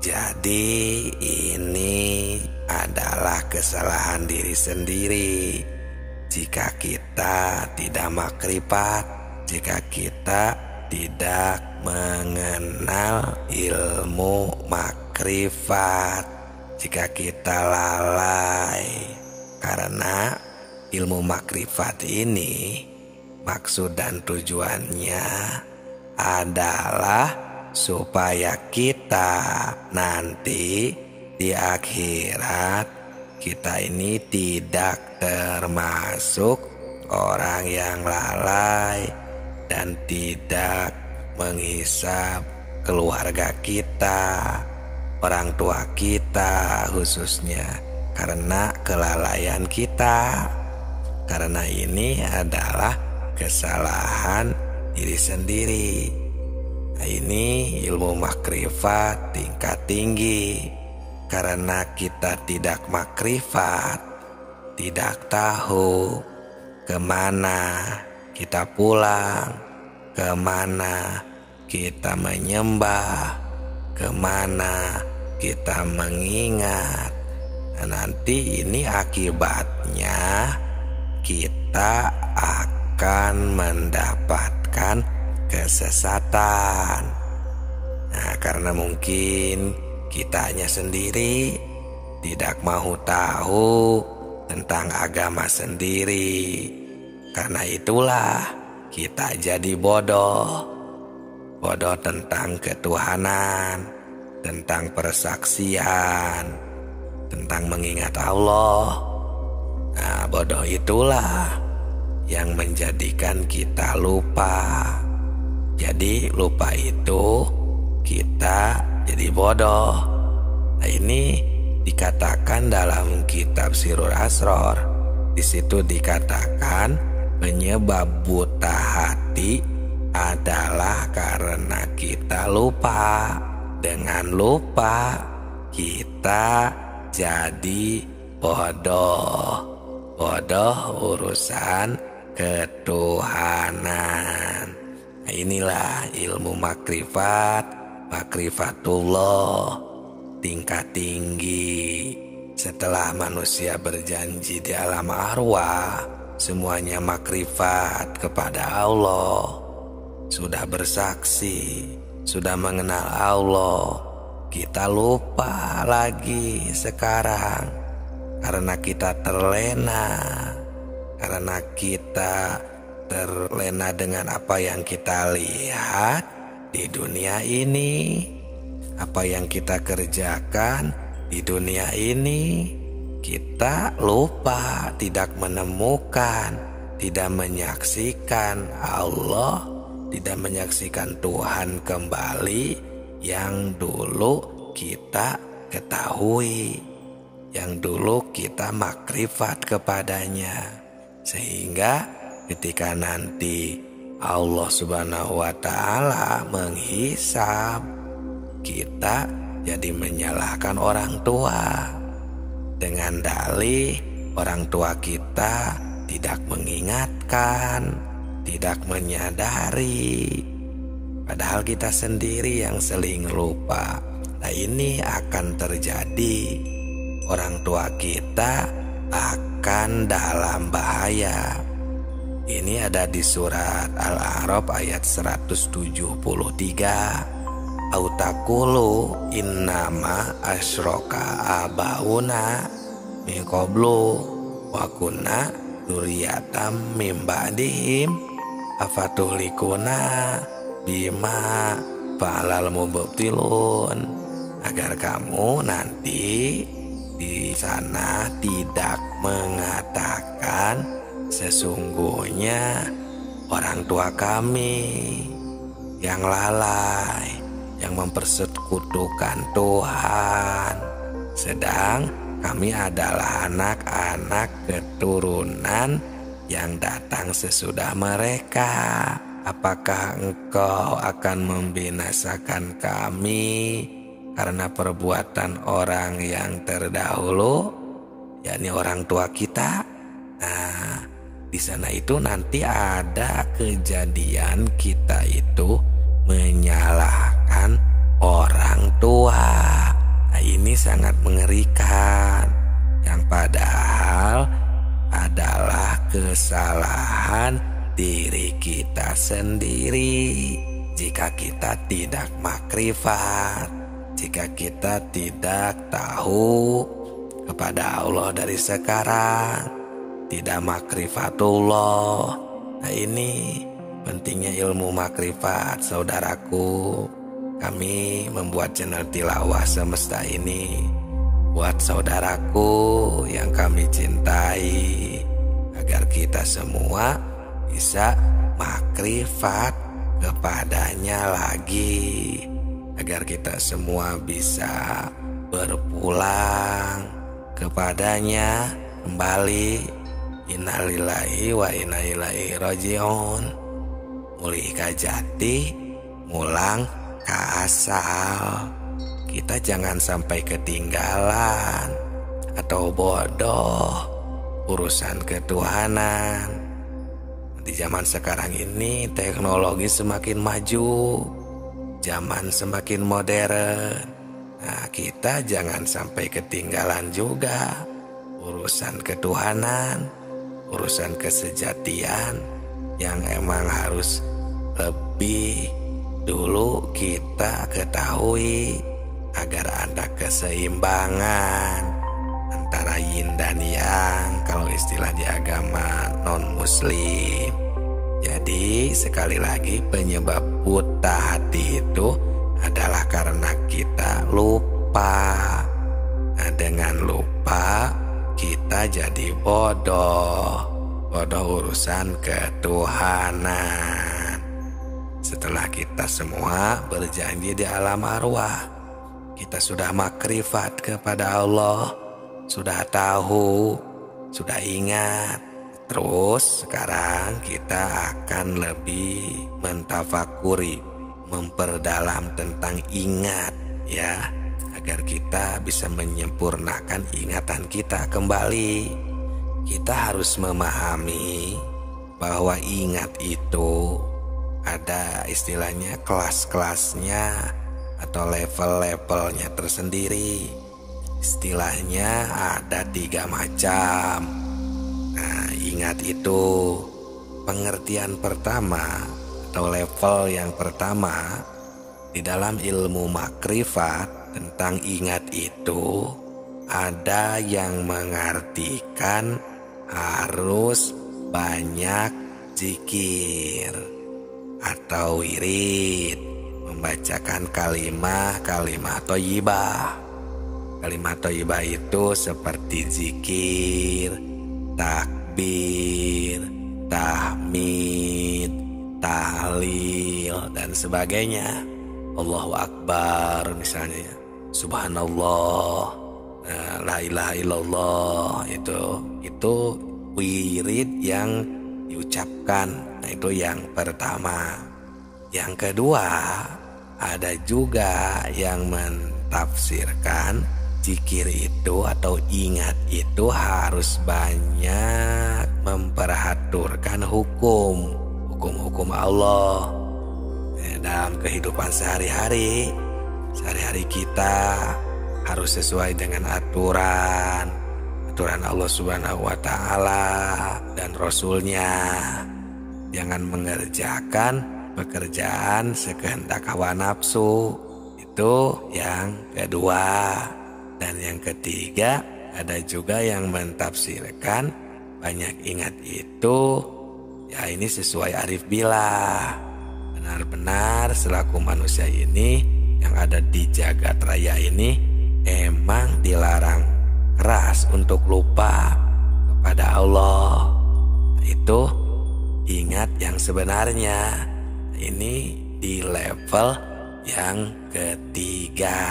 Jadi ini adalah kesalahan diri sendiri jika kita tidak makrifat, jika kita tidak mengenal ilmu makrifat, jika kita lalai. Karena ilmu makrifat ini maksud dan tujuannya adalah supaya kita nanti di akhirat kita ini tidak termasuk orang yang lalai dan tidak menghisap keluarga kita, orang tua kita khususnya, karena kelalaian kita. Karena ini adalah kesalahan diri sendiri. Nah, ini ilmu makrifat tingkat tinggi. Karena kita tidak makrifat, tidak tahu kemana kita pulang, kemana kita menyembah, kemana kita mengingat. Nah, nanti ini akibatnya kita akan mendapatkan kesesatan. Nah, karena mungkin kitanya sendiri tidak mau tahu tentang agama sendiri. Karena itulah kita jadi bodoh. Bodoh tentang ketuhanan, tentang persaksian, tentang mengingat Allah. Nah, bodoh itulah yang menjadikan kita lupa. Jadi lupa itu kita jadi bodoh. Nah, ini dikatakan dalam kitab Sirul Asror. Di situ dikatakan penyebab buta hati adalah karena kita lupa. Dengan lupa kita jadi bodoh. Bodoh urusan ketuhanan. Nah, inilah ilmu makrifat. Makrifatullah tingkat tinggi. Setelah manusia berjanji di alam arwah semuanya makrifat kepada Allah, sudah bersaksi, sudah mengenal Allah, kita lupa lagi sekarang karena kita terlena. Karena kita terlena dengan apa yang kita lihat di dunia ini, apa yang kita kerjakan di dunia ini, kita lupa, tidak menemukan, tidak menyaksikan Allah, tidak menyaksikan Tuhan kembali yang dulu kita ketahui, yang dulu kita makrifat kepadanya. Sehingga ketika nanti Allah Subhanahu wa Ta'ala menghisab, kita jadi menyalahkan orang tua dengan dalih orang tua kita tidak mengingatkan, tidak menyadari, padahal kita sendiri yang sering lupa. Nah, ini akan terjadi. Orang tua kita akan dalam bahaya. Ini ada di surat Al-A'raf ayat 173. Autakulu innama asroka abauna min qablu wa kunna dzurriyatan min ba'dihim afatuhlikuna bima fa'alal mubtilun. Agar kamu nanti di sana tidak mengatakan sesungguhnya orang tua kami yang lalai, yang mempersekutukan Tuhan, sedang kami adalah anak-anak keturunan yang datang sesudah mereka. Apakah engkau akan membinasakan kami karena perbuatan orang yang terdahulu, yakni orang tua kita? Nah, di sana itu nanti ada kejadian kita itu menyalahkan orang tua. ini sangat mengerikan, yang padahal adalah kesalahan diri kita sendiri. Jika kita tidak makrifat, jika kita tidak tahu kepada Allah dari sekarang, tidak makrifatullah. Nah, ini pentingnya ilmu makrifat, saudaraku. Kami membuat channel tilawah semesta ini buat saudaraku yang kami cintai, agar kita semua bisa makrifat kepadanya lagi, agar kita semua bisa berpulang kepadanya kembali. Innalillahi wa inna ilaihi rajiun. Mulih ka jati, mulang ka asal. Kita jangan sampai ketinggalan atau bodoh urusan ketuhanan. Di zaman sekarang ini teknologi semakin maju, zaman semakin modern. Nah, kita jangan sampai ketinggalan juga urusan ketuhanan, urusan kesejatian yang emang harus lebih dulu kita ketahui, agar ada keseimbangan antara yin dan yang, kalau istilah di agama non-muslim. Jadi sekali lagi, penyebab buta hati itu adalah karena kita lupa. Nah, dengan lupa kita jadi bodoh urusan ketuhanan. Setelah kita semua berjanji di alam arwah, kita sudah makrifat kepada Allah, sudah tahu, sudah ingat. Terus sekarang kita akan lebih mentafakuri, memperdalam tentang ingat, ya, agar kita bisa menyempurnakan ingatan kita kembali. Kita harus memahami bahwa ingat itu ada istilahnya kelas-kelasnya atau level-levelnya tersendiri. Istilahnya ada 3 macam. Nah, ingat itu pengertian pertama atau level yang pertama di dalam ilmu makrifat tentang ingat itu, ada yang mengartikan harus banyak zikir atau wirid, membacakan kalimat thayyibah. Kalimat thayyibah itu seperti zikir, takbir, tahmid, tahlil, dan sebagainya. Allahu Akbar misalnya, Subhanallah, la ilaha illallah, itu wirid yang diucapkan. Nah, itu yang pertama. Yang kedua, ada juga yang mentafsirkan zikir itu atau ingat itu harus banyak memperhatikan hukum Allah dalam kehidupan sehari-hari kita harus sesuai dengan aturan Allah Subhanahu wa Ta'ala dan Rasulnya. Jangan mengerjakan pekerjaan sekehendak hawa nafsu. Itu yang kedua. Dan yang ketiga, ada juga yang mentafsirkan banyak ingat itu, ya ini sesuai arif billah. Benar-benar selaku manusia ini yang ada di jagat raya ini emang dilarang keras untuk lupa kepada Allah. Itu ingat yang sebenarnya. Ini di level yang ketiga.